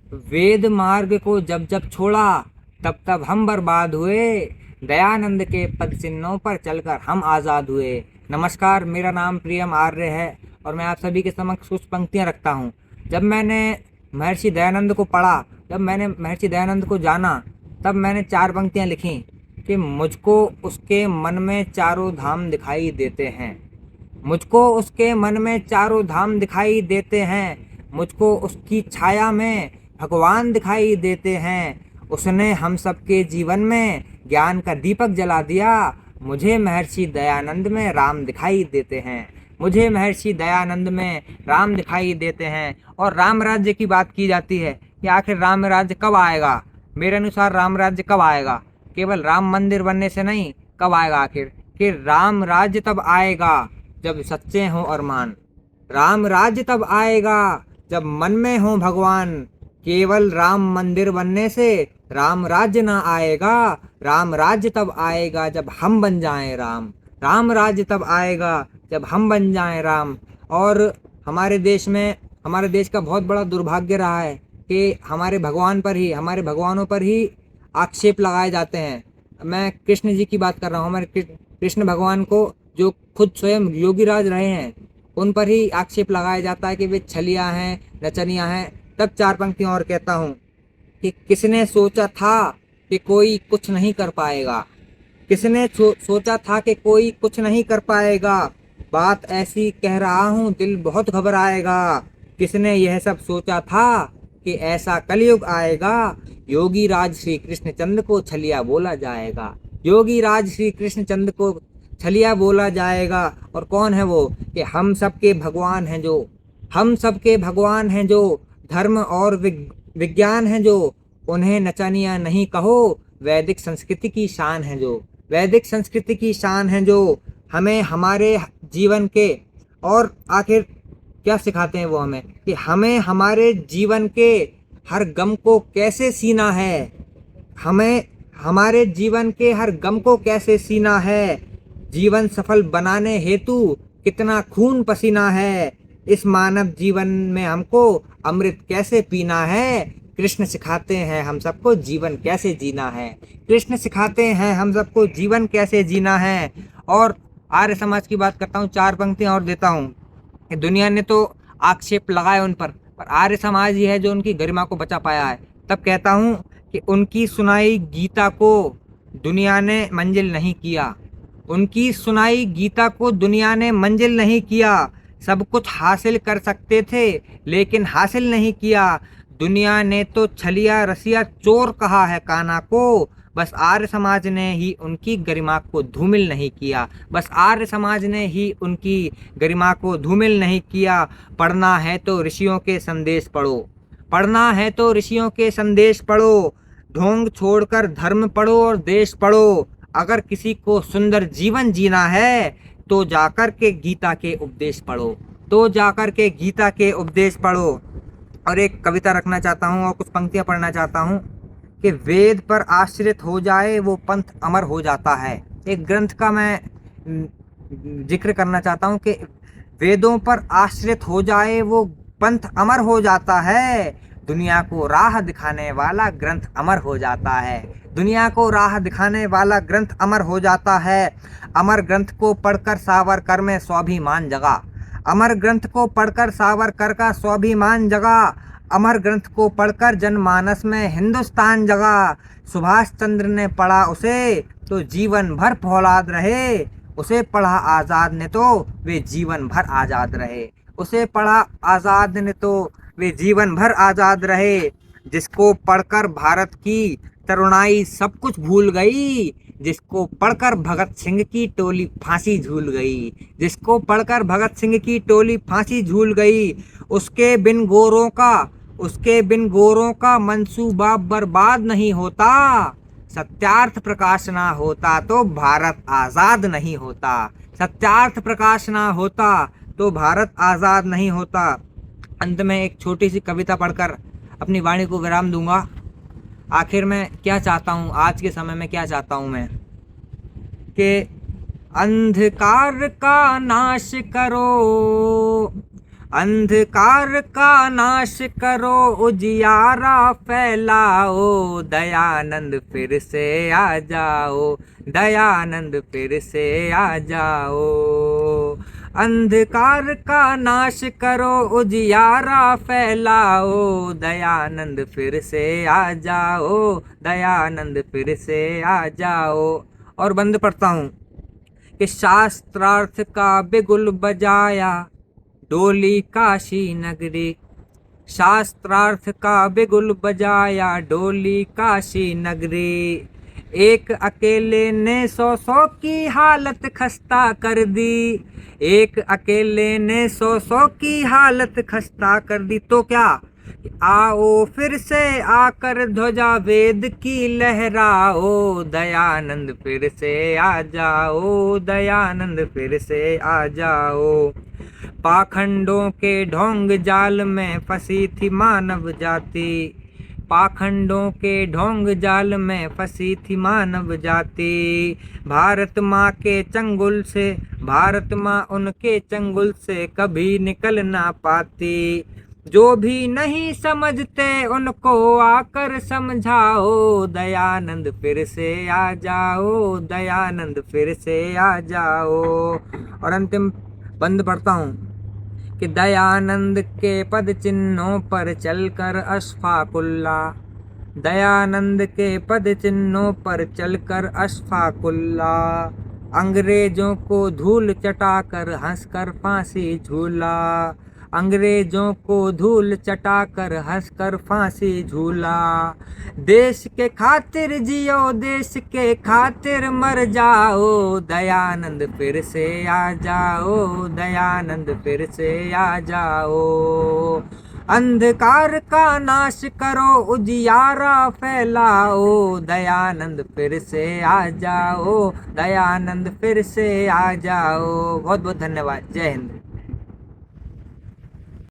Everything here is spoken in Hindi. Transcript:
वेद मार्ग को जब जब छोड़ा तब तब हम बर्बाद हुए। दयानंद के पद चिन्हों पर चलकर हम आज़ाद हुए। नमस्कार, मेरा नाम प्रियम आर्य है और मैं आप सभी के समक्ष कुछ पंक्तियाँ रखता हूँ। जब मैंने महर्षि दयानंद को पढ़ा, जब मैंने महर्षि दयानंद को जाना, तब मैंने 4 पंक्तियाँ लिखीं कि मुझको उसके मन में चारों धाम दिखाई देते हैं। मुझको उसके मन में चारों धाम दिखाई देते हैं। मुझको उसकी छाया में भगवान दिखाई देते हैं। उसने हम सबके जीवन में ज्ञान का दीपक जला दिया। मुझे महर्षि दयानंद में राम दिखाई देते हैं। मुझे महर्षि दयानंद में राम दिखाई देते हैं। और राम राज्य की बात की जाती है कि आखिर राम राज्य कब आएगा। मेरे अनुसार राम राज्य कब आएगा? केवल राम मंदिर बनने से नहीं, कब आएगा आखिर? कि राम राज्य तब आएगा जब सच्चे हों अरमान। राम राज्य तब आएगा जब मन में हो भगवान। केवल राम मंदिर बनने से राम राज्य ना आएगा। राम राज्य तब आएगा जब हम बन जाएं राम। राम राज्य तब आएगा जब हम बन जाएं राम। और हमारे देश में, हमारे देश का बहुत बड़ा दुर्भाग्य रहा है कि हमारे भगवान पर ही, हमारे भगवानों पर ही आक्षेप लगाए जाते हैं। मैं कृष्ण जी की बात कर रहा हूँ। हमारे कृष्ण भगवान को, जो खुद स्वयं योगीराज रहे हैं, उन पर ही आक्षेप लगाया जाता है कि वे छलिया हैं, नचनिया हैं। तब 4 पंक्तियाँ और कहता हूँ कि किसने सोचा था कि कोई कुछ नहीं कर पाएगा। किसने सोचा था कि कोई कुछ नहीं कर पाएगा। बात ऐसी कह रहा हूँ, दिल बहुत घबराएगा। किसने यह सब सोचा था कि ऐसा कलयुग आएगा। योगी राज श्री कृष्ण चंद्र को छलिया बोला जाएगा। योगी राज श्री कृष्ण चंद्र को छलिया बोला जाएगा। और कौन है वो? कि हम सबके भगवान हैं जो, हम सबके भगवान हैं जो, धर्म और विज्ञान हैं जो। उन्हें नचनिया नहीं कहो, वैदिक संस्कृति की शान है जो। वैदिक संस्कृति की शान है जो। हमें हमारे जीवन के, और आखिर क्या सिखाते हैं वो हमें? कि हमें हमारे जीवन के हर गम को कैसे सीना है। हमें हमारे जीवन के हर गम को कैसे सीना है। जीवन सफल बनाने हेतु कितना खून पसीना है। इस मानव जीवन में हमको अमृत कैसे पीना है। कृष्ण सिखाते हैं हम सबको जीवन कैसे जीना है। कृष्ण सिखाते हैं हम सबको जीवन कैसे जीना है। और आर्य समाज की बात करता हूँ, 4 पंक्तियाँ और देता हूँ। दुनिया ने तो आक्षेप लगाए उन पर आर्य समाज ही है जो उनकी गरिमा को बचा पाया है। तब कहता हूँ कि उनकी सुनाई गीता को दुनिया ने मंजिल नहीं किया। उनकी सुनाई गीता को दुनिया ने मंजिल नहीं किया। सब कुछ हासिल कर सकते थे लेकिन हासिल नहीं किया। दुनिया ने तो छलिया रसिया चोर कहा है कान्हा को। बस आर्य समाज ने ही उनकी गरिमा को धूमिल नहीं किया। बस आर्य समाज ने ही उनकी गरिमा को धूमिल नहीं किया। पढ़ना है तो ऋषियों के संदेश पढ़ो। पढ़ना है तो ऋषियों के संदेश पढ़ो। ढोंग छोड़कर धर्म पढ़ो और देश पढ़ो। अगर किसी को सुंदर जीवन जीना है तो जाकर के गीता के उपदेश पढ़ो। तो जाकर के गीता के उपदेश पढ़ो। और एक कविता रखना चाहता हूँ और कुछ पंक्तियाँ पढ़ना चाहता हूँ कि वेद पर आश्रित हो जाए वो पंथ अमर हो जाता है। एक ग्रंथ का मैं जिक्र करना चाहता हूँ कि वेदों पर आश्रित हो जाए वो पंथ अमर हो जाता है। दुनिया को राह दिखाने वाला ग्रंथ अमर हो जाता है। दुनिया को राह दिखाने वाला ग्रंथ अमर हो जाता है। अमर ग्रंथ को पढ़कर सावरकर में स्वाभिमान जगा। अमर ग्रंथ को पढ़कर सावरकर का स्वाभिमान जगा। अमर ग्रंथ को पढ़कर जनमानस में हिंदुस्तान जगा। सुभाष चंद्र ने पढ़ा उसे तो जीवन भर फौलाद रहे। उसे पढ़ा आज़ाद ने तो वे जीवन भर आज़ाद रहे। उसे पढ़ा आज़ाद ने तो वे जीवन भर आज़ाद रहे। जिसको पढ़कर भारत की तरुणाई सब कुछ भूल गई। जिसको पढ़कर भगत सिंह की टोली फांसी झूल गई। जिसको पढ़कर भगत सिंह की टोली फांसी झूल गई। उसके बिन गोरों का मंसूबा बर्बाद नहीं होता। सत्यार्थ प्रकाश ना होता तो भारत आज़ाद नहीं होता। सत्यार्थ प्रकाश ना होता तो भारत आज़ाद नहीं होता। अंत में एक छोटी सी कविता पढ़कर अपनी वाणी को विराम दूंगा। आखिर मैं क्या चाहता हूँ, आज के समय में क्या चाहता हूँ मैं? कि अंधकार का नाश करो, अंधकार का नाश करो उजियारा फैलाओ, दयानंद फिर से आ जाओ, दयानंद फिर से आ जाओ। अंधकार का नाश करो उजियारा फैलाओ, दयानंद फिर से आ जाओ, दयानंद फिर से आ जाओ। और बंद पढ़ता हूँ कि शास्त्रार्थ का बिगुल बजाया डोली काशी नगरी, शास्त्रार्थ का बिगुल बजाया डोली काशी नगरी। एक अकेले ने 100 की हालत खस्ता कर दी, एक अकेले ने 100 की हालत खस्ता कर दी। तो क्या, आओ फिर से आकर ध्वजा वेद की लहराओ, दयानंद फिर से आ जाओ, दयानंद फिर से आ जाओ। पाखंडों के ढोंग जाल में फंसी थी मानव जाति, पाखंडों के ढोंग जाल में फंसी थी मानव जाति। भारत माँ के चंगुल से, भारत माँ उनके चंगुल से कभी निकल ना पाती। जो भी नहीं समझते उनको आकर समझाओ, दयानंद फिर से आ जाओ, दयानंद फिर से आ जाओ। और अंतिम बंद पढ़ता हूँ कि दयानंद के पद चिन्हों पर चलकर अशफाकुल्ला, दयानंद के पद चिन्हों पर चलकर अशफाकुल्ला। अंग्रेजों को धूल चटाकर हंसकर फांसी झूला, अंग्रेजों को धूल चटाकर हंसकर फांसी झूला। देश के खातिर जियो, देश के खातिर मर जाओ, दयानंद फिर से आ जाओ, दयानंद फिर से आ जाओ। अंधकार का नाश करो उजियारा फैलाओ, दयानंद फिर से आ जाओ, दयानंद फिर से आ जाओ। बहुत बहुत धन्यवाद। जय हिंद।